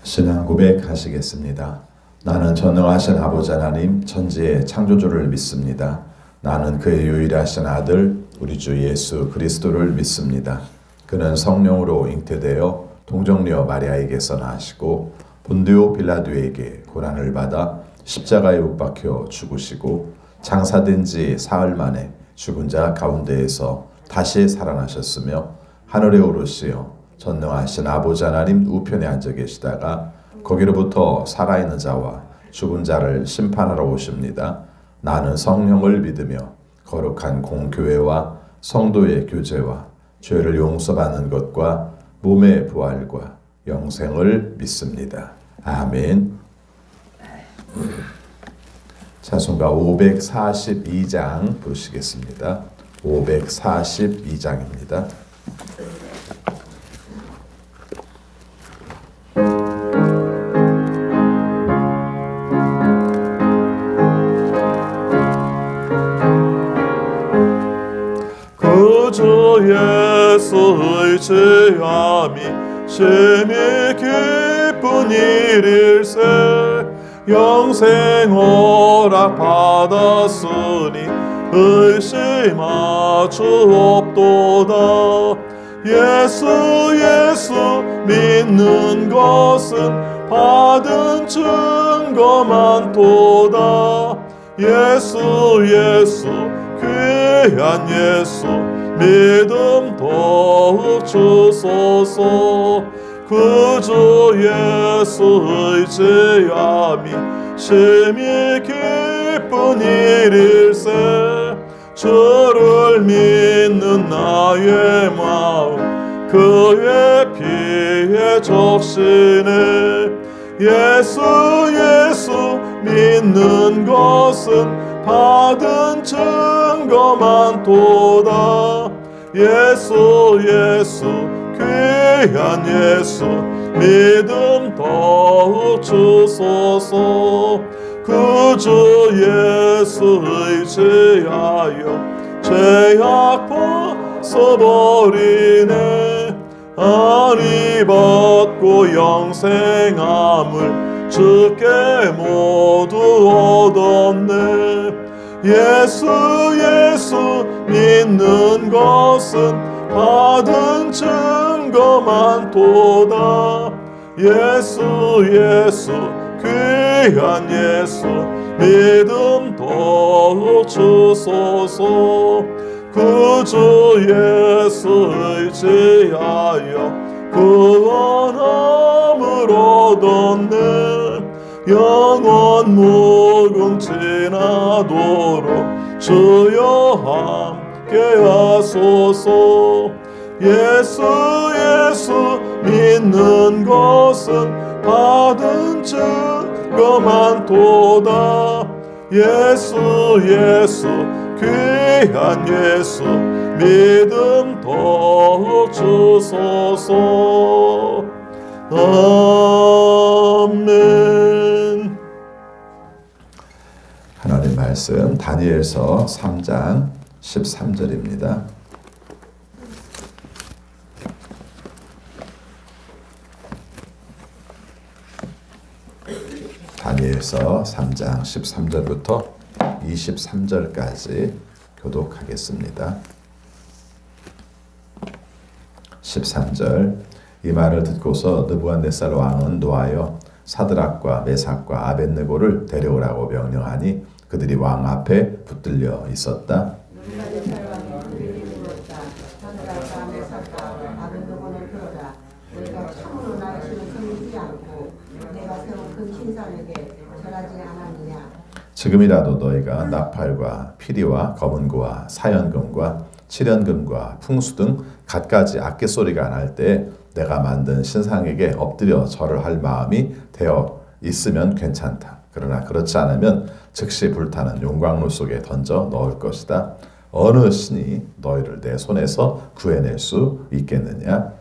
신앙 고백하시겠습니다. 나는 전능하신 아버지 하나님 천지의 창조주를 믿습니다. 나는 그의 유일하신 아들 우리 주 예수 그리스도를 믿습니다. 그는 성령으로 잉태되어 동정녀 마리아에게서 나시고 본디오 빌라도에게 고난을 받아 십자가에 못 박혀 죽으시고 장사된 지 사흘 만에 죽은 자 가운데에서 다시 살아나셨으며 하늘에 오르시어 전능하신 아버지 하나님 우편에 앉아 계시다가 거기로부터 살아있는 자와 죽은 자를 심판하러 오십니다. 나는 성령을 믿으며 거룩한 공교회와 성도의 교제와 죄를 용서받는 것과 몸의 부활과 영생을 믿습니다. 아멘. 찬송가 542장 부르시겠습니다. 542장입니다. 주 예수 의지함이 심히 기쁜 일일세. 영생 허락 받았으니 의심하 주 없도다. 예수 믿는 것은 받은 증거만 도다. 예수 귀한 예수 믿음 더욱 주소서. 구주 예수 의지함이 심히 기쁜 일일세. 주를 믿는 나의 마음 그의 피에 적시네. 예수 믿는 것은 받은 증거만 도다. 예수 귀한 예수 믿음 더욱 주소서. 구주 예수 의지하여 죄악 벗어버리네. 아니 받고 영생함을 주께 모두 얻었네. 예수 믿는 것은 받은 증거만 도다. 예수 귀한 예수 믿음 더욱 주소서. 구주 예수 의지하여 구원함을 얻었네. 영원 무궁지나도록 주여 함께 하소서. 예수 믿는 것은 받은 증거만 도다. 예수 귀한 예수 믿음 더욱 주소서. 아멘. 하나님 말씀 다니엘서 3장 13절입니다. 다니엘서 3장 13절부터 23절까지 교독하겠습니다. 13절. 이 말을 듣고서 느부갓네살 왕은 노하여 사드락과 메삭과 아벳느고를 데려오라고 명령하니 그들이 왕 앞에 붙들려 있었다. 지금이라도 너희가 나팔과 피리와 검은고와 사연금과 칠연금과 풍수 등 갖가지 악기소리가 안 할 때 내가 만든 신상에게 엎드려 절을 할 마음이 되어 있으면 괜찮다. 그러나 그렇지 않으면 즉시 불타는 용광로 속에 던져 넣을 것이다. 어느 신이 너희를 내 손에서 구해낼 수 있겠느냐?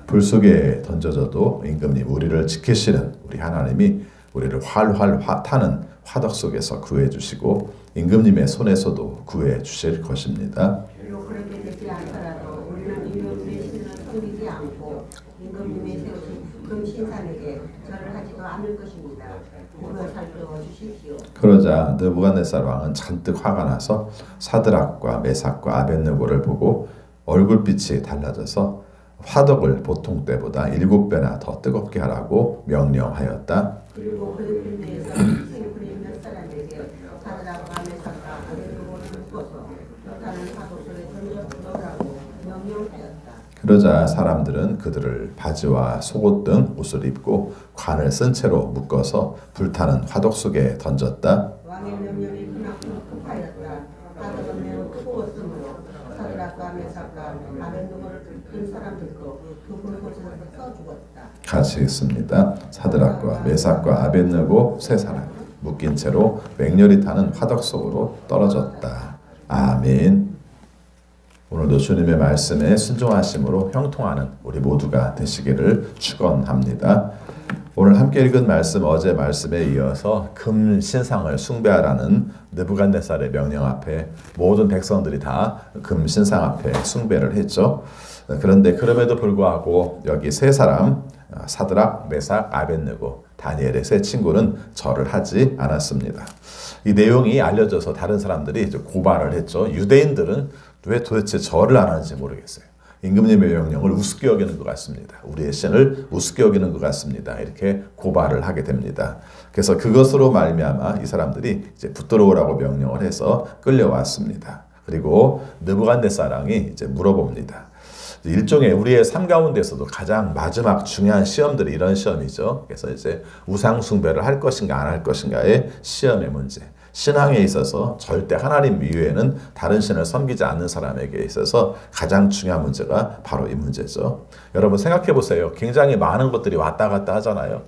불 속에 던져져도 임금님 우리를 지키시는 우리 하나님이 우리를 활활 타는 화덕 속에서 구해주시고 임금님의 손에서도 구해 주실 것입니다. 비록 그렇게 되지 않더라도 우리는 임금님의 신을 섬기지 않고 임금님의 세우신 금신상에게 절을 하지도 않을 것입니다. 오늘 살펴 주십시오. 그러자 느부갓네살 왕은 잔뜩 화가 나서 사드락과 메삭과 아벳느고를 보고 얼굴빛이 달라져서 화덕을 보통 때보다 7배나 더 뜨겁게 하라고 명령하였다. 그리고 그 군대에서 생풀이 몇 사람에게 사드락과 메삭과 아벳느고를 묶어서 불타는 화덕 속에 던져 넣으라고 명령하였다. 그러자 사람들은 그들을 바지와 속옷 등 옷을 입고 관을 쓴 채로 묶어서 불타는 화덕 속에 던졌다. 왕의 명령이 그만큼 급하였다. 화덕은 매우 뜨거웠으므로 사드락과 메삭과 아벳느고를 든 사람들도 그 불꽃에서 써 죽었다. 같이 읽습니다. 사드락과 메삭과 아벳느고 세 사람 묶인 채로 맹렬히 타는 화덕 속으로 떨어졌다. 아멘. 오늘도 주님의 말씀에 순종하심으로 형통하는 우리 모두가 되시기를 축원합니다. 오늘 함께 읽은 말씀 어제 말씀에 이어서 금 신상을 숭배하라는 느부갓네살의 명령 앞에 모든 백성들이 다 금 신상 앞에 숭배를 했죠. 그런데 그럼에도 불구하고 여기 세 사람 사드락, 메삭, 아벳느고 다니엘의 세 친구는 절을 하지 않았습니다. 이 내용이 알려져서 다른 사람들이 이제 고발을 했죠. 유대인들은 왜 도대체 절을 안 하는지 모르겠어요. 임금님의 명령을 우습게 여기는 것 같습니다. 우리의 신을 우습게 여기는 것 같습니다. 이렇게 고발을 하게 됩니다. 그래서 그것으로 말미암아 이 사람들이 이제 붙들어오라고 명령을 해서 끌려왔습니다. 그리고 느부갓네살 왕이 이제 물어봅니다. 일종의 우리의 삶 가운데서도 가장 마지막 중요한 시험들이 이런 시험이죠. 그래서 이제 우상 숭배를 할 것인가 안 할 것인가의 시험의 문제. 신앙에 있어서 절대 하나님 이외에는 다른 신을 섬기지 않는 사람에게 있어서 가장 중요한 문제가 바로 이 문제죠. 여러분 생각해 보세요. 굉장히 많은 것들이 왔다 갔다 하잖아요.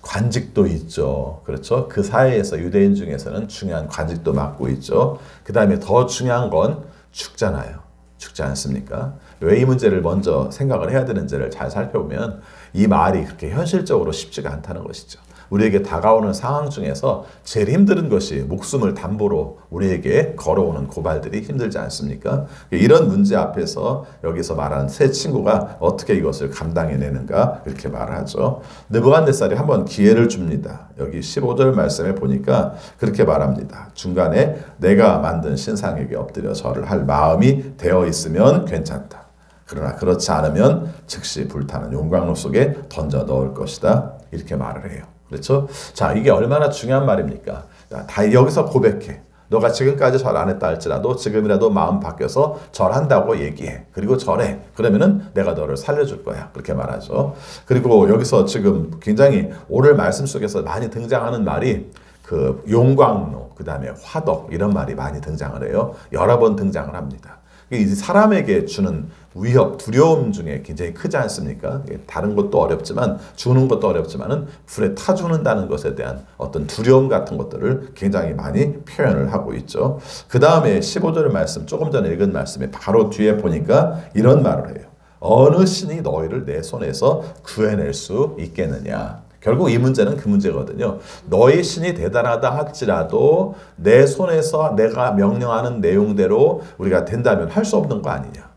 관직도 있죠. 그렇죠? 그 사회에서 유대인 중에서는 중요한 관직도 맡고 있죠. 그 다음에 더 중요한 건 죽잖아요. 죽지 않습니까? 왜 이 문제를 먼저 생각을 해야 되는지를 잘 살펴보면 이 말이 그렇게 현실적으로 쉽지가 않다는 것이죠. 우리에게 다가오는 상황 중에서 제일 힘든 것이 목숨을 담보로 우리에게 걸어오는 고발들이 힘들지 않습니까? 이런 문제 앞에서 여기서 말하는 세 친구가 어떻게 이것을 감당해내는가 이렇게 말하죠. 느부갓네살이 한번 기회를 줍니다. 여기 15절 말씀에 보니까 그렇게 말합니다. 중간에 내가 만든 신상에게 엎드려 절을 할 마음이 되어 있으면 괜찮다. 그러나 그렇지 않으면 즉시 불타는 용광로 속에 던져 넣을 것이다. 이렇게 말을 해요. 그렇죠? 자, 이게 얼마나 중요한 말입니까? 다 여기서 고백해. 너가 지금까지 절 안 했다 할지라도 지금이라도 마음 바뀌어서 절한다고 얘기해. 그리고 절해. 그러면은 내가 너를 살려줄 거야. 그렇게 말하죠. 그리고 여기서 지금 굉장히 오늘 말씀 속에서 많이 등장하는 말이 그 용광로, 그 다음에 화덕 이런 말이 많이 등장을 해요. 여러 번 등장을 합니다. 이 사람에게 주는 위협, 두려움 중에 굉장히 크지 않습니까? 다른 것도 어렵지만 주는 것도 어렵지만은 불에 타 죽는다는 것에 대한 어떤 두려움 같은 것들을 굉장히 많이 표현을 하고 있죠. 그 다음에 15절 말씀, 조금 전에 읽은 말씀에 바로 뒤에 보니까 이런 말을 해요. 어느 신이 너희를 내 손에서 구해낼 수 있겠느냐? 결국 이 문제는 그 문제거든요. 너희 신이 대단하다 할지라도 내 손에서 내가 명령하는 내용대로 우리가 된다면 할 수 없는 거 아니냐.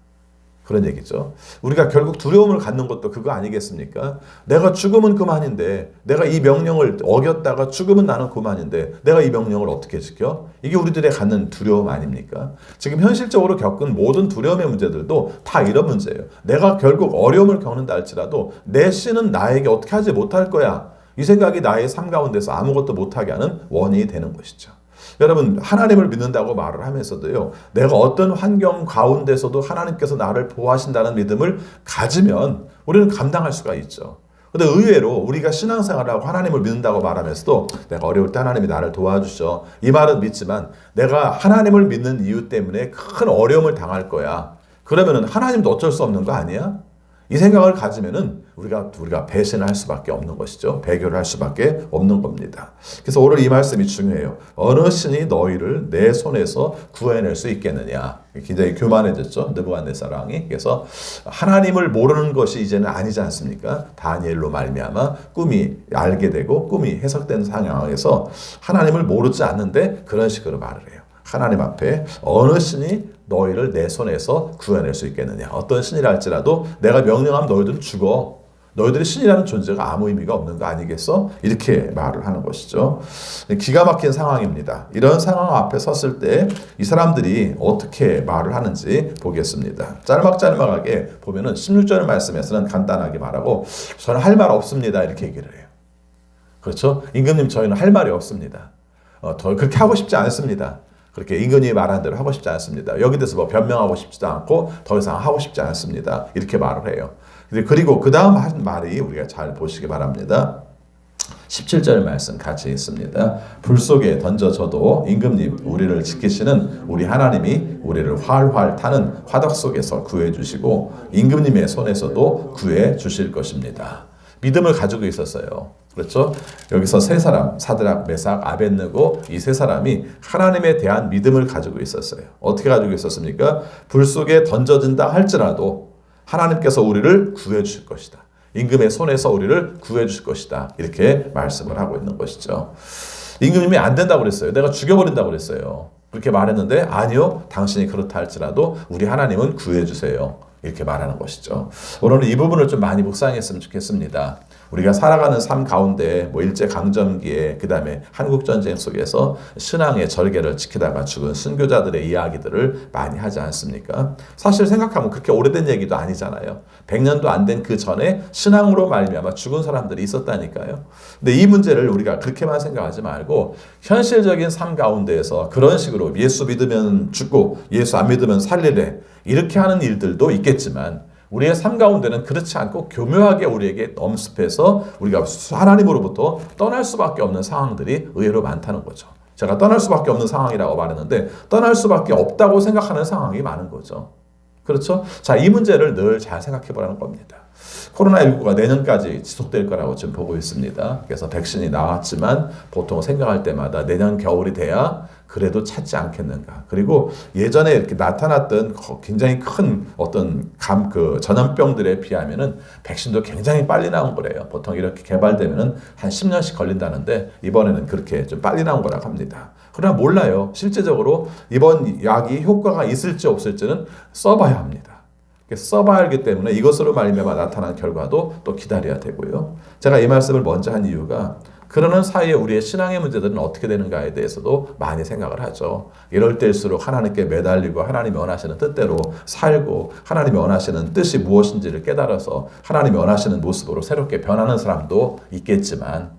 그런 얘기죠. 우리가 결국 두려움을 갖는 것도 그거 아니겠습니까? 내가 죽으면 그만인데 내가 이 명령을 어겼다가 죽으면 나는 그만인데 내가 이 명령을 어떻게 지켜? 이게 우리들의 갖는 두려움 아닙니까? 지금 현실적으로 겪은 모든 두려움의 문제들도 다 이런 문제예요. 내가 결국 어려움을 겪는다 할지라도 내 신은 나에게 어떻게 하지 못할 거야. 이 생각이 나의 삶 가운데서 아무것도 못하게 하는 원인이 되는 것이죠. 여러분 하나님을 믿는다고 말을 하면서도요. 내가 어떤 환경 가운데서도 하나님께서 나를 보호하신다는 믿음을 가지면 우리는 감당할 수가 있죠. 그런데 의외로 우리가 신앙생활을 하고 하나님을 믿는다고 말하면서도 내가 어려울 때 하나님이 나를 도와주셔. 이 말은 믿지만 내가 하나님을 믿는 이유 때문에 큰 어려움을 당할 거야. 그러면은 하나님도 어쩔 수 없는 거 아니야? 이 생각을 가지면은 우리가 배신을 할 수밖에 없는 것이죠. 배교를 할 수밖에 없는 겁니다. 그래서 오늘 이 말씀이 중요해요. 어느 신이 너희를 내 손에서 구해낼 수 있겠느냐. 굉장히 교만해졌죠. 느부갓네살 왕이. 그래서 하나님을 모르는 것이 이제는 아니지 않습니까? 다니엘로 말미암아 꿈이 알게 되고 꿈이 해석된 상황에서 하나님을 모르지 않는데 그런 식으로 말을 해요. 하나님 앞에 어느 신이 너희를 내 손에서 구해낼 수 있겠느냐. 어떤 신이라 할지라도 내가 명령하면 너희들은 죽어. 너희들이 신이라는 존재가 아무 의미가 없는 거 아니겠어? 이렇게 말을 하는 것이죠. 기가 막힌 상황입니다. 이런 상황 앞에 섰을 때 이 사람들이 어떻게 말을 하는지 보겠습니다. 짤막짤막하게 보면은 16절 말씀에서는 간단하게 말하고 저는 할 말 없습니다. 이렇게 얘기를 해요. 그렇죠? 임금님 저희는 할 말이 없습니다. 더 그렇게 하고 싶지 않습니다. 그렇게 임금님이 말한 대로 하고 싶지 않습니다. 여기 대해서 뭐 변명하고 싶지도 않고 더 이상 하고 싶지 않습니다. 이렇게 말을 해요. 그리고 그 다음 한 말이 우리가 잘 보시기 바랍니다. 17절 말씀 같이 있습니다. 불 속에 던져져도 임금님 우리를 지키시는 우리 하나님이 우리를 활활 타는 화덕 속에서 구해주시고 임금님의 손에서도 구해주실 것입니다. 믿음을 가지고 있었어요. 그렇죠? 여기서 세 사람, 사드락, 메삭, 아벳느고 이 세 사람이 하나님에 대한 믿음을 가지고 있었어요. 어떻게 가지고 있었습니까? 불 속에 던져진다 할지라도 하나님께서 우리를 구해 주실 것이다. 임금의 손에서 우리를 구해 주실 것이다. 이렇게 말씀을 하고 있는 것이죠. 임금님이 안 된다고 그랬어요. 내가 죽여버린다고 그랬어요. 그렇게 말했는데 아니요. 당신이 그렇다 할지라도 우리 하나님은 구해 주세요. 이렇게 말하는 것이죠. 오늘은 이 부분을 좀 많이 묵상했으면 좋겠습니다. 우리가 살아가는 삶 가운데 일제강점기에 그 다음에 한국전쟁 속에서 신앙의 절개를 지키다가 죽은 순교자들의 이야기들을 많이 하지 않습니까? 사실 생각하면 그렇게 오래된 얘기도 아니잖아요. 100년도 안 된 그 전에 신앙으로 말미암아 죽은 사람들이 있었다니까요. 근데 이 문제를 우리가 그렇게만 생각하지 말고 현실적인 삶 가운데에서 그런 식으로 예수 믿으면 죽고 예수 안 믿으면 살리래 이렇게 하는 일들도 있겠지만 우리의 삶 가운데는 그렇지 않고 교묘하게 우리에게 엄습해서 우리가 하나님으로부터 떠날 수밖에 없는 상황들이 의외로 많다는 거죠. 제가 떠날 수밖에 없는 상황이라고 말했는데 떠날 수밖에 없다고 생각하는 상황이 많은 거죠. 그렇죠? 자, 이 문제를 늘 잘 생각해 보라는 겁니다. 코로나19가 내년까지 지속될 거라고 지금 보고 있습니다. 그래서 백신이 나왔지만 보통 생각할 때마다 내년 겨울이 돼야 그래도 찾지 않겠는가. 그리고 예전에 이렇게 나타났던 굉장히 큰 어떤 전염병들에 비하면은 백신도 굉장히 빨리 나온 거래요. 보통 이렇게 개발되면은 한 10년씩 걸린다는데 이번에는 그렇게 좀 빨리 나온 거라고 합니다. 그러나 몰라요. 실제적으로 이번 약이 효과가 있을지 없을지는 써봐야 합니다. 써봐야 하기 때문에 이것으로 말미암아 나타난 결과도 또 기다려야 되고요. 제가 이 말씀을 먼저 한 이유가 그러는 사이에 우리의 신앙의 문제들은 어떻게 되는가에 대해서도 많이 생각을 하죠. 이럴 때일수록 하나님께 매달리고 하나님이 원하시는 뜻대로 살고 하나님이 원하시는 뜻이 무엇인지를 깨달아서 하나님이 원하시는 모습으로 새롭게 변하는 사람도 있겠지만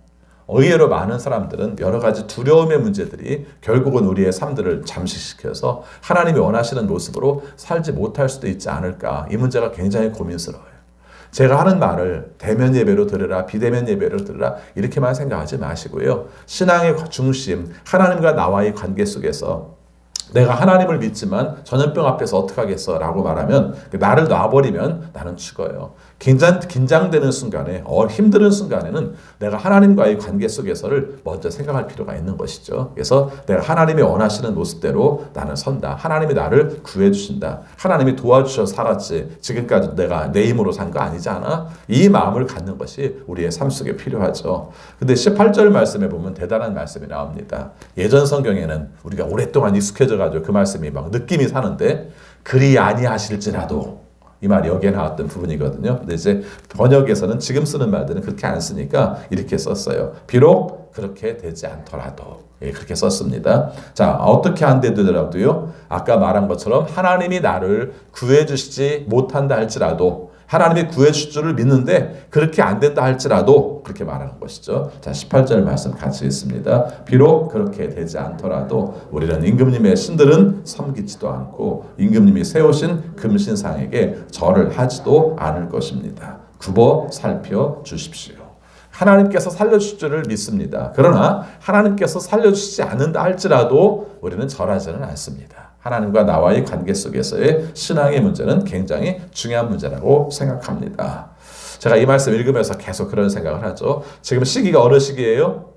의외로 많은 사람들은 여러 가지 두려움의 문제들이 결국은 우리의 삶들을 잠식시켜서 하나님이 원하시는 모습으로 살지 못할 수도 있지 않을까. 이 문제가 굉장히 고민스러워요. 제가 하는 말을 대면 예배로 들으라, 비대면 예배로 들으라 이렇게만 생각하지 마시고요. 신앙의 중심, 하나님과 나와의 관계 속에서 내가 하나님을 믿지만 전염병 앞에서 어떡하겠어 라고 말하면 나를 놔버리면 나는 죽어요. 긴장되는 순간에 힘든 순간에는 내가 하나님과의 관계 속에서를 먼저 생각할 필요가 있는 것이죠. 그래서 내가 하나님이 원하시는 모습대로 나는 선다. 하나님이 나를 구해주신다. 하나님이 도와주셔서 살았지. 지금까지 내가 내 힘으로 산 거 아니잖아. 이 마음을 갖는 것이 우리의 삶 속에 필요하죠. 근데 18절 말씀에 보면 대단한 말씀이 나옵니다. 예전 성경에는 우리가 오랫동안 익숙해져가지고 그 말씀이 막 느낌이 사는데 그리 아니하실지라도 이 말이 여기에 나왔던 부분이거든요. 근데 이제 번역에서는 지금 쓰는 말들은 그렇게 안 쓰니까 이렇게 썼어요. 비록 그렇게 되지 않더라도. 예, 그렇게 썼습니다. 자, 어떻게 안 되더라도요. 아까 말한 것처럼 하나님이 나를 구해주시지 못한다 할지라도 하나님이 구해주실 줄을 믿는데 그렇게 안 된다 할지라도 그렇게 말하는 것이죠. 자, 18절 말씀 같이 읽습니다. 비록 그렇게 되지 않더라도 우리는 임금님의 신들은 섬기지도 않고 임금님이 세우신 금신상에게 절을 하지도 않을 것입니다. 굽어 살펴 주십시오. 하나님께서 살려주실 줄을 믿습니다. 그러나 하나님께서 살려주시지 않는다 할지라도 우리는 절하지는 않습니다. 하나님과 나와의 관계 속에서의 신앙의 문제는 굉장히 중요한 문제라고 생각합니다. 제가 이 말씀 읽으면서 계속 그런 생각을 하죠. 지금 시기가 어느 시기예요?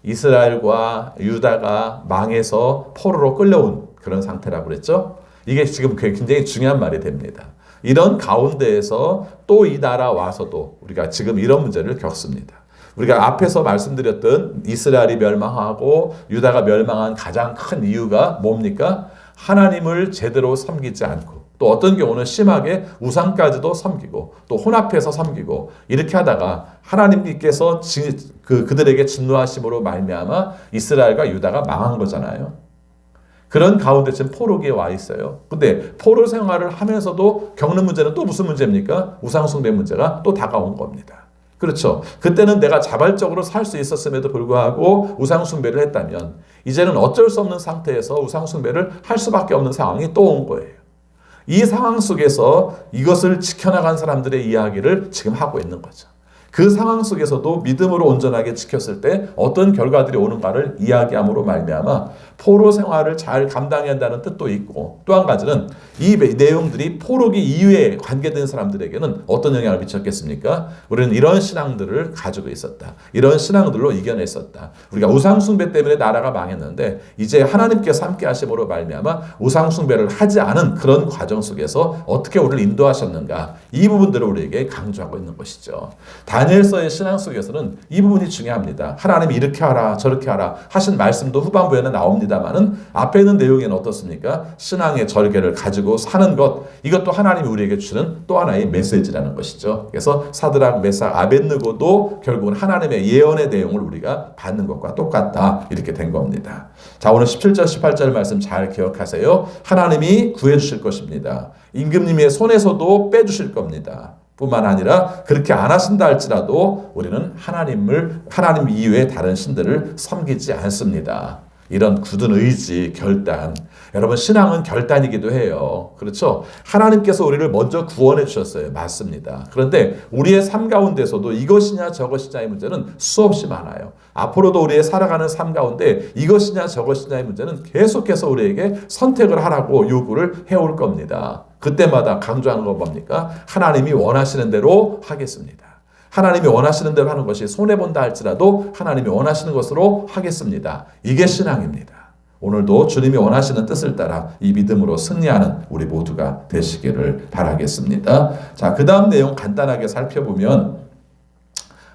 이스라엘과 유다가 망해서 포로로 끌려온 그런 상태라고 그랬죠. 이게 지금 굉장히 중요한 말이 됩니다. 이런 가운데에서 또 이 나라 와서도 우리가 지금 이런 문제를 겪습니다. 우리가 앞에서 말씀드렸던 이스라엘이 멸망하고 유다가 멸망한 가장 큰 이유가 뭡니까? 하나님을 제대로 섬기지 않고 또 어떤 경우는 심하게 우상까지도 섬기고 또 혼합해서 섬기고 이렇게 하다가 하나님께서 그들에게 진노하심으로 말미암아 이스라엘과 유다가 망한 거잖아요. 그런 가운데 지금 포로기에 와 있어요. 근데 포로 생활을 하면서도 겪는 문제는 또 무슨 문제입니까? 우상숭배 문제가 또 다가온 겁니다. 그렇죠. 그때는 내가 자발적으로 살 수 있었음에도 불구하고 우상숭배를 했다면 이제는 어쩔 수 없는 상태에서 우상숭배를 할 수밖에 없는 상황이 또 온 거예요. 이 상황 속에서 이것을 지켜나간 사람들의 이야기를 지금 하고 있는 거죠. 그 상황 속에서도 믿음으로 온전하게 지켰을 때 어떤 결과들이 오는가를 이야기함으로 말미암아 포로 생활을 잘 감당해야 한다는 뜻도 있고 또 한 가지는 이 내용들이 포로기 이후에 관계된 사람들에게는 어떤 영향을 미쳤겠습니까? 우리는 이런 신앙들을 가지고 있었다. 이런 신앙들로 이겨냈었다. 우리가 우상숭배 때문에 나라가 망했는데 이제 하나님께서 함께 하심으로 말미암아 우상숭배를 하지 않은 그런 과정 속에서 어떻게 우리를 인도하셨는가 이 부분들을 우리에게 강조하고 있는 것이죠. 다니엘서의 신앙 속에서는 이 부분이 중요합니다. 하나님이 이렇게 하라 저렇게 하라 하신 말씀도 후반부에는 나옵니다만은 앞에 있는 내용에는 어떻습니까? 신앙의 절개를 가지고 사는 것 이것도 하나님이 우리에게 주는 또 하나의 메시지라는 것이죠. 그래서 사드락 메삭 아벳느고도 결국은 하나님의 예언의 내용을 우리가 받는 것과 똑같다 이렇게 된 겁니다. 자 오늘 17절 18절 말씀 잘 기억하세요. 하나님이 구해주실 것입니다. 임금님의 손에서도 빼주실 겁니다. 뿐만 아니라 그렇게 안 하신다 할지라도 우리는 하나님 이외의 다른 신들을 섬기지 않습니다. 이런 굳은 의지, 결단. 여러분 신앙은 결단이기도 해요. 그렇죠? 하나님께서 우리를 먼저 구원해 주셨어요. 맞습니다. 그런데 우리의 삶 가운데서도 이것이냐 저것이냐의 문제는 수없이 많아요. 앞으로도 우리의 살아가는 삶 가운데 이것이냐 저것이냐의 문제는 계속해서 우리에게 선택을 하라고 요구를 해올 겁니다. 그때마다 강조하는 건 뭡니까? 하나님이 원하시는 대로 하겠습니다. 하나님이 원하시는 대로 하는 것이 손해본다 할지라도 하나님이 원하시는 것으로 하겠습니다. 이게 신앙입니다. 오늘도 주님이 원하시는 뜻을 따라 이 믿음으로 승리하는 우리 모두가 되시기를 바라겠습니다. 자, 그 다음 내용 간단하게 살펴보면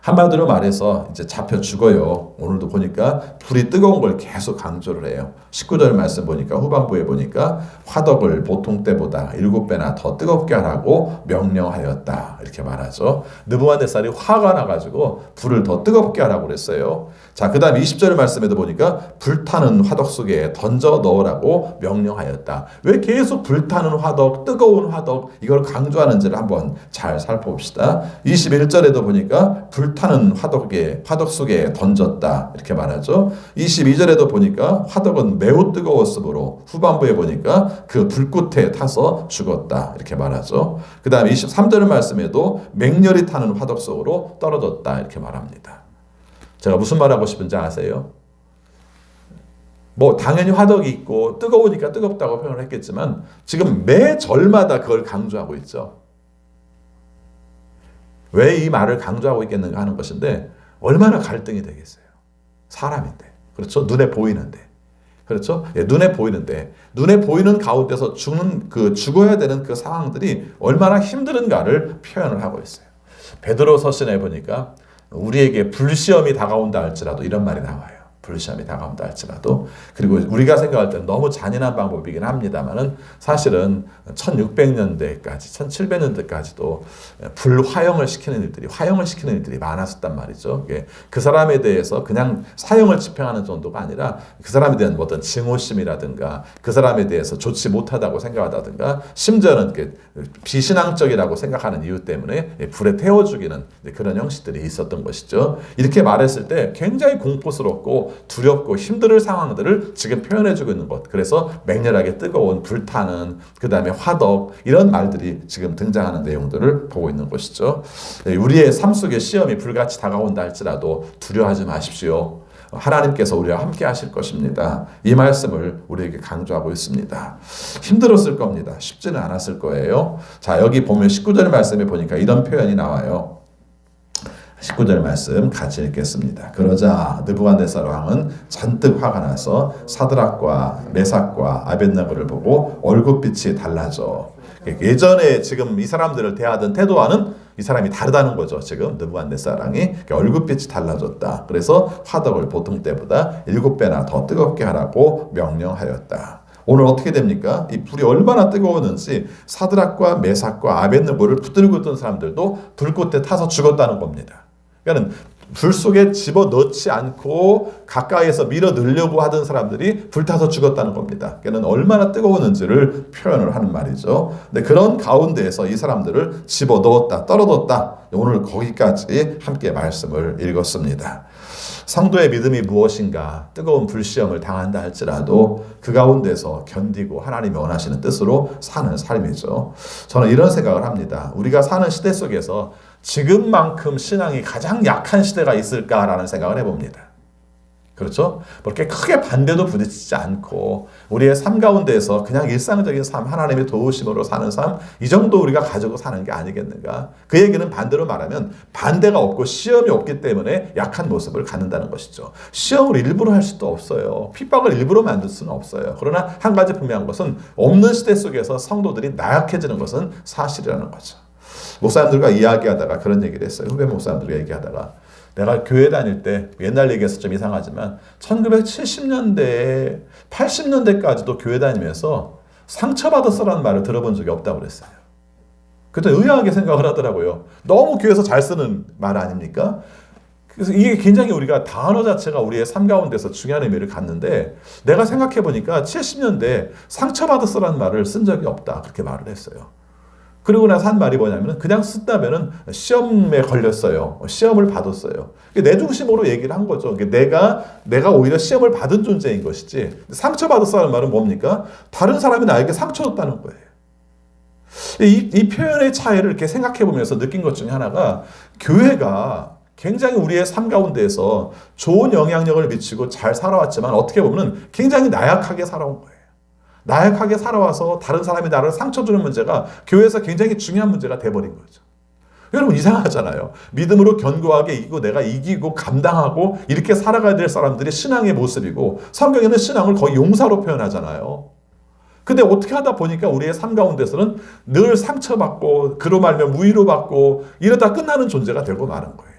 한마디로 말해서 이제 잡혀 죽어요. 오늘도 보니까 불이 뜨거운 걸 계속 강조를 해요. 19절 말씀 보니까 후반부에 보니까 화덕을 보통 때보다 7배나 더 뜨겁게 하라고 명령하였다. 이렇게 말하죠. 느부갓네살이 화가 나가지고 불을 더 뜨겁게 하라고 그랬어요. 자, 그 다음 20절 말씀에도 보니까 불타는 화덕 속에 던져 넣으라고 명령하였다. 왜 계속 불타는 화덕, 뜨거운 화덕 이걸 강조하는지를 한번 잘 살펴봅시다. 21절에도 보니까 불타는 화덕 속에 던졌다 이렇게 말하죠. 22절에도 보니까 화덕은 매우 뜨거웠으므로 후반부에 보니까 그 불꽃에 타서 죽었다 이렇게 말하죠. 그 다음에 23절 말씀에도 맹렬히 타는 화덕 속으로 떨어졌다 이렇게 말합니다. 제가 무슨 말하고 싶은지 아세요? 뭐 당연히 화덕이 있고 뜨거우니까 뜨겁다고 표현을 했겠지만 지금 매 절마다 그걸 강조하고 있죠. 왜 이 말을 강조하고 있겠는가 하는 것인데 얼마나 갈등이 되겠어요. 사람인데. 그렇죠? 눈에 보이는데. 그렇죠? 예, 눈에 보이는데 눈에 보이는 가운데서 죽어야 되는 그 상황들이 얼마나 힘든가를 표현을 하고 있어요. 베드로 서신에 보니까 우리에게 불시험이 다가온다 할지라도 이런 말이 나와요. 불시험이 다가온다 할지라도. 그리고 우리가 생각할 때는 너무 잔인한 방법이긴 합니다만은 사실은 1600년대까지 1700년대까지도 불화형을 시키는 일들이 많았었단 말이죠. 그 사람에 대해서 그냥 사형을 집행하는 정도가 아니라 그 사람에 대한 어떤 증오심이라든가 그 사람에 대해서 좋지 못하다고 생각하다든가 심지어는 비신앙적이라고 생각하는 이유 때문에 불에 태워 죽이는 그런 형식들이 있었던 것이죠. 이렇게 말했을 때 굉장히 공포스럽고 두렵고 힘들 상황들을 지금 표현해주고 있는 것. 그래서 맹렬하게 뜨거운 불타는 그 다음에 화덕 이런 말들이 지금 등장하는 내용들을 보고 있는 것이죠. 우리의 삶 속에 시험이 불같이 다가온다 할지라도 두려워하지 마십시오. 하나님께서 우리와 함께 하실 것입니다. 이 말씀을 우리에게 강조하고 있습니다. 힘들었을 겁니다. 쉽지는 않았을 거예요. 자, 여기 보면 19절 말씀에 보니까 이런 표현이 나와요. 19절 말씀 같이 읽겠습니다. 그러자 느부갓네살 왕은 잔뜩 화가 나서 사드락과 메삭과 아벳느고를 보고 얼굴빛이 달라져. 예전에 지금 이 사람들을 대하던 태도와는 이 사람이 다르다는 거죠. 지금 느부갓네살왕이 얼굴빛이 달라졌다. 그래서 화덕을 보통 때보다 7배나 더 뜨겁게 하라고 명령하였다. 오늘 어떻게 됩니까? 이 불이 얼마나 뜨거웠는지 사드락과 메삭과 아벳느고를 붙들고 있던 사람들도 불꽃에 타서 죽었다는 겁니다. 그러니까 불 속에 집어넣지 않고 가까이에서 밀어 넣으려고 하던 사람들이 불타서 죽었다는 겁니다. 그러니까 얼마나 뜨거웠는지를 표현을 하는 말이죠. 근데 그런 가운데에서 이 사람들을 집어넣었다, 떨어졌다. 오늘 거기까지 함께 말씀을 읽었습니다. 성도의 믿음이 무엇인가? 뜨거운 불시험을 당한다 할지라도 그 가운데서 견디고 하나님이 원하시는 뜻으로 사는 삶이죠. 저는 이런 생각을 합니다. 우리가 사는 시대 속에서 지금만큼 신앙이 가장 약한 시대가 있을까라는 생각을 해봅니다. 그렇죠? 그렇게 크게 반대도 부딪히지 않고 우리의 삶 가운데에서 그냥 일상적인 삶, 하나님의 도우심으로 사는 삶, 이 정도 우리가 가지고 사는 게 아니겠는가? 그 얘기는 반대로 말하면 반대가 없고 시험이 없기 때문에 약한 모습을 갖는다는 것이죠. 시험을 일부러 할 수도 없어요. 핍박을 일부러 만들 수는 없어요. 그러나 한 가지 분명한 것은 없는 시대 속에서 성도들이 나약해지는 것은 사실이라는 거죠. 목사님들과 이야기하다가 그런 얘기를 했어요. 후배 목사님들과 얘기하다가 내가 교회 다닐 때 옛날 얘기해서 좀 이상하지만 1970년대, 80년대까지도 교회 다니면서 상처받았어라는 말을 들어본 적이 없다고 그랬어요. 그때 의아하게 생각을 하더라고요. 너무 교회에서 잘 쓰는 말 아닙니까? 그래서 이게 굉장히 우리가 단어 자체가 우리의 삶 가운데서 중요한 의미를 갖는데 내가 생각해 보니까 70년대 상처받았어라는 말을 쓴 적이 없다. 그렇게 말을 했어요. 그리고 나서 한 말이 뭐냐면 그냥 쓴다면은 시험에 걸렸어요. 시험을 받았어요. 내 중심으로 얘기를 한 거죠. 내가 오히려 시험을 받은 존재인 것이지 상처받았다는 말은 뭡니까? 다른 사람이 나에게 상처 줬다는 거예요. 이 표현의 차이를 이렇게 생각해 보면서 느낀 것 중에 하나가 교회가 굉장히 우리의 삶 가운데에서 좋은 영향력을 미치고 잘 살아왔지만 어떻게 보면 굉장히 나약하게 살아온 거예요. 나약하게 살아와서 다른 사람이 나를 상처 주는 문제가 교회에서 굉장히 중요한 문제가 돼버린 거죠. 여러분 이상하잖아요. 믿음으로 견고하게 이기고 내가 이기고 감당하고 이렇게 살아가야 될 사람들이 신앙의 모습이고 성경에는 신앙을 거의 용사로 표현하잖아요. 근데 어떻게 하다 보니까 우리의 삶 가운데서는 늘 상처받고 그로 말면 위로받고 이러다 끝나는 존재가 되고 마는 거예요.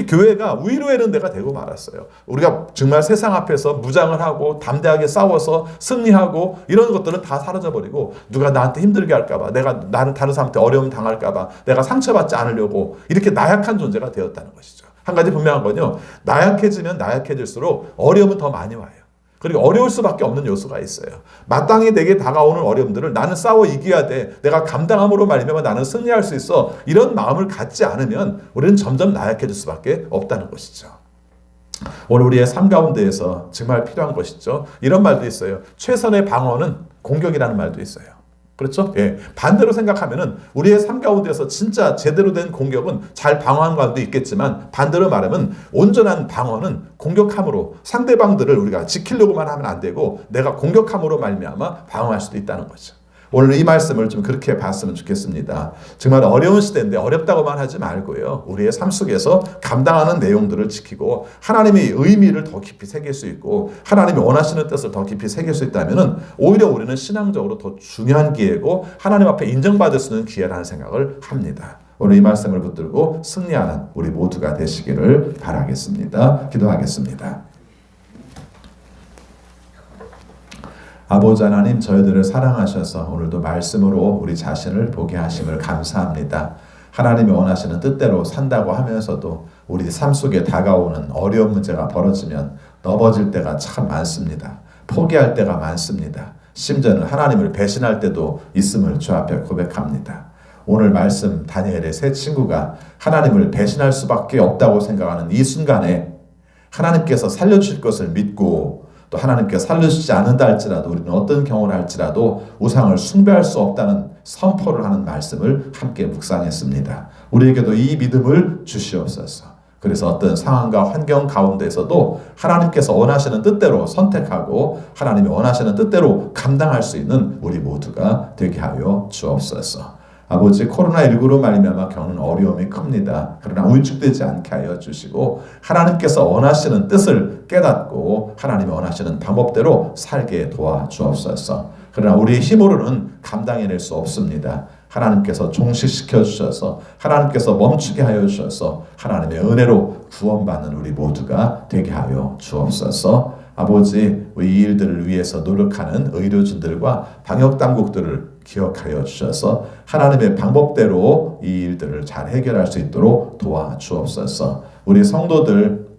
교회가 위로의 은혜가 되고 말았어요. 우리가 정말 세상 앞에서 무장을 하고 담대하게 싸워서 승리하고 이런 것들은 다 사라져버리고 누가 나한테 힘들게 할까봐 나는 다른 사람한테 어려움 당할까봐 내가 상처받지 않으려고 이렇게 나약한 존재가 되었다는 것이죠. 한 가지 분명한 건요. 나약해지면 나약해질수록 어려움은 더 많이 와요. 그리고 어려울 수밖에 없는 요소가 있어요. 마땅히 내게 다가오는 어려움들을 나는 싸워 이겨야 돼. 내가 감당함으로 말미암아 나는 승리할 수 있어. 이런 마음을 갖지 않으면 우리는 점점 나약해질 수밖에 없다는 것이죠. 오늘 우리의 삶 가운데에서 정말 필요한 것이죠. 이런 말도 있어요. 최선의 방어는 공격이라는 말도 있어요. 그렇죠? 예. 반대로 생각하면은 우리의 삶 가운데서 진짜 제대로 된 공격은 잘 방어하는 가운데 있겠지만 반대로 말하면 온전한 방어는 공격함으로 상대방들을 우리가 지키려고만 하면 안 되고 내가 공격함으로 말미암아 방어할 수도 있다는 거죠. 오늘 이 말씀을 좀 그렇게 봤으면 좋겠습니다. 정말 어려운 시대인데 어렵다고만 하지 말고요. 우리의 삶 속에서 감당하는 내용들을 지키고 하나님의 의미를 더 깊이 새길 수 있고 하나님이 원하시는 뜻을 더 깊이 새길 수 있다면 오히려 우리는 신앙적으로 더 중요한 기회고 하나님 앞에 인정받을 수 있는 기회라는 생각을 합니다. 오늘 이 말씀을 붙들고 승리하는 우리 모두가 되시기를 바라겠습니다. 기도하겠습니다. 아버지 하나님, 저희들을 사랑하셔서 오늘도 말씀으로 우리 자신을 보게 하심을 감사합니다. 하나님이 원하시는 뜻대로 산다고 하면서도 우리 삶 속에 다가오는 어려운 문제가 벌어지면 넘어질 때가 참 많습니다. 포기할 때가 많습니다. 심지어는 하나님을 배신할 때도 있음을 주 앞에 고백합니다. 오늘 말씀 다니엘의 세 친구가 하나님을 배신할 수밖에 없다고 생각하는 이 순간에 하나님께서 살려주실 것을 믿고 또 하나님께서 살려주지 않는다 할지라도 우리는 어떤 경우를 할지라도 우상을 숭배할 수 없다는 선포를 하는 말씀을 함께 묵상했습니다. 우리에게도 이 믿음을 주시옵소서. 그래서 어떤 상황과 환경 가운데서도 하나님께서 원하시는 뜻대로 선택하고 하나님이 원하시는 뜻대로 감당할 수 있는 우리 모두가 되게 하여 주옵소서. 아버지, 코로나19로 말미암아 겪는 어려움이 큽니다. 그러나 위축되지 않게 하여 주시고 하나님께서 원하시는 뜻을 깨닫고 하나님이 원하시는 방법대로 살게 도와주옵소서. 그러나 우리의 힘으로는 감당해낼 수 없습니다. 하나님께서 종식시켜 주셔서 하나님께서 멈추게 하여 주셔서 하나님의 은혜로 구원받는 우리 모두가 되게 하여 주옵소서. 아버지, 이 일들을 위해서 노력하는 의료진들과 방역당국들을 기억하여 주셔서 하나님의 방법대로 이 일들을 잘 해결할 수 있도록 도와주옵소서. 우리 성도들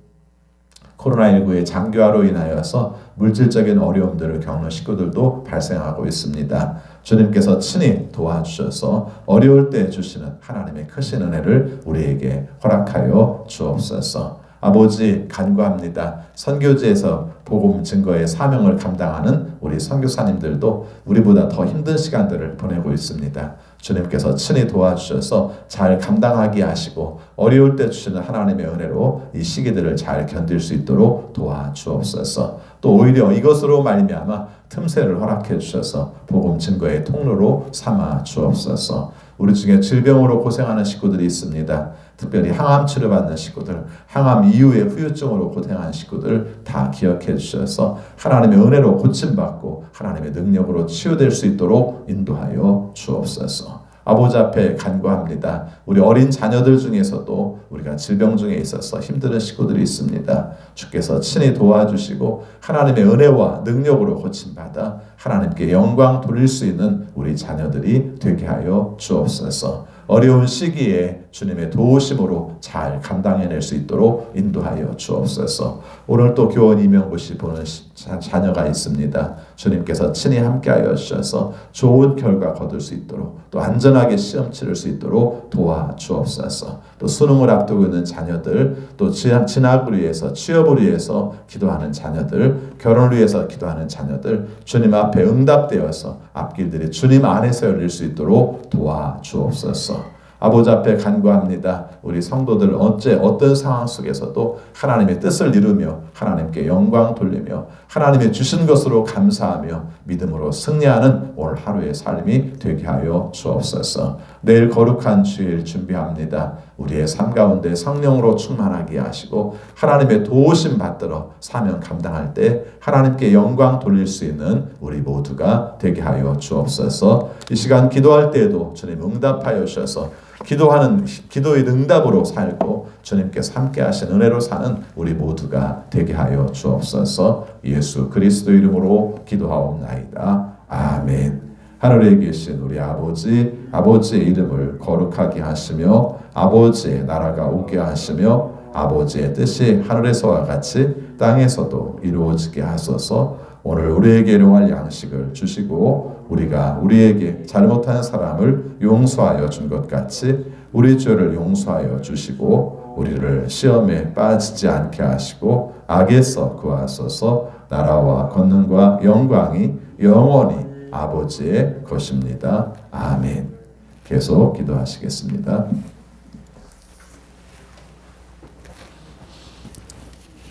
코로나19의 장기화로 인하여서 물질적인 어려움들을 겪는 식구들도 발생하고 있습니다. 주님께서 친히 도와주셔서 어려울 때 주시는 하나님의 크신 은혜를 우리에게 허락하여 주옵소서. 아버지, 간구합니다. 선교지에서 복음 증거의 사명을 감당하는 우리 선교사님들도 우리보다 더 힘든 시간들을 보내고 있습니다. 주님께서 친히 도와주셔서 잘 감당하게 하시고 어려울 때 주시는 하나님의 은혜로 이 시기들을 잘 견딜 수 있도록 도와주옵소서. 또 오히려 이것으로 말미암아 틈새를 허락해 주셔서 복음 증거의 통로로 삼아 주옵소서. 우리 중에 질병으로 고생하는 식구들이 있습니다. 특별히 항암 치료받는 식구들, 항암 이후에 후유증으로 고생하는 식구들 다 기억해 주셔서 하나님의 은혜로 고침받고 하나님의 능력으로 치유될 수 있도록 인도하여 주옵소서. 아버지 앞에 간구합니다. 우리 어린 자녀들 중에서도 우리가 질병 중에 있어서 힘든 식구들이 있습니다. 주께서 친히 도와주시고 하나님의 은혜와 능력으로 고침받아 하나님께 영광 돌릴 수 있는 우리 자녀들이 되게 하여 주옵소서. 어려운 시기에 주님의 도우심으로 잘 감당해낼 수 있도록 인도하여 주옵소서. 오늘 또 교원 임명고시 보는 자녀가 있습니다. 주님께서 친히 함께하여 주셔서 좋은 결과 거둘 수 있도록 또 안전하게 시험 치를 수 있도록 도와주옵소서. 또 수능을 앞두고 있는 자녀들, 또 진학을 위해서 취업을 위해서 기도하는 자녀들, 결혼을 위해서 기도하는 자녀들 주님 앞에 응답되어서 앞길들이 주님 안에서 열릴 수 있도록 도와주옵소서. 아버지 앞에 간구합니다. 우리 성도들 어떤 상황 속에서도 하나님의 뜻을 이루며 하나님께 영광 돌리며 하나님의 주신 것으로 감사하며 믿음으로 승리하는 오늘 하루의 삶이 되게 하여 주옵소서. 내일 거룩한 주일 준비합니다. 우리의 삶 가운데 성령으로 충만하게 하시고 하나님의 도우심 받들어 사명 감당할 때 하나님께 영광 돌릴 수 있는 우리 모두가 되게 하여 주옵소서. 이 시간 기도할 때에도 주님 응답하여 주셔서 기도의 응답으로 살고 주님께서 함께 하신 은혜로 사는 우리 모두가 되게 하여 주옵소서. 예수 그리스도 이름으로 기도하옵나이다. 아멘. 하늘에 계신 우리 아버지의 이름을 거룩하게 하시며 아버지의 나라가 오게 하시며 아버지의 뜻이 하늘에서와 같이 땅에서도 이루어지게 하소서. 오늘 우리에게 일용할 양식을 주시고 우리가 우리에게 잘못한 사람을 용서하여 준 것 같이 우리 죄를 용서하여 주시고 우리를 시험에 빠지지 않게 하시고 악에서 구하소서. 나라와 권능과 영광이 영원히 아버지의 것입니다. 아멘. 계속 기도하시겠습니다.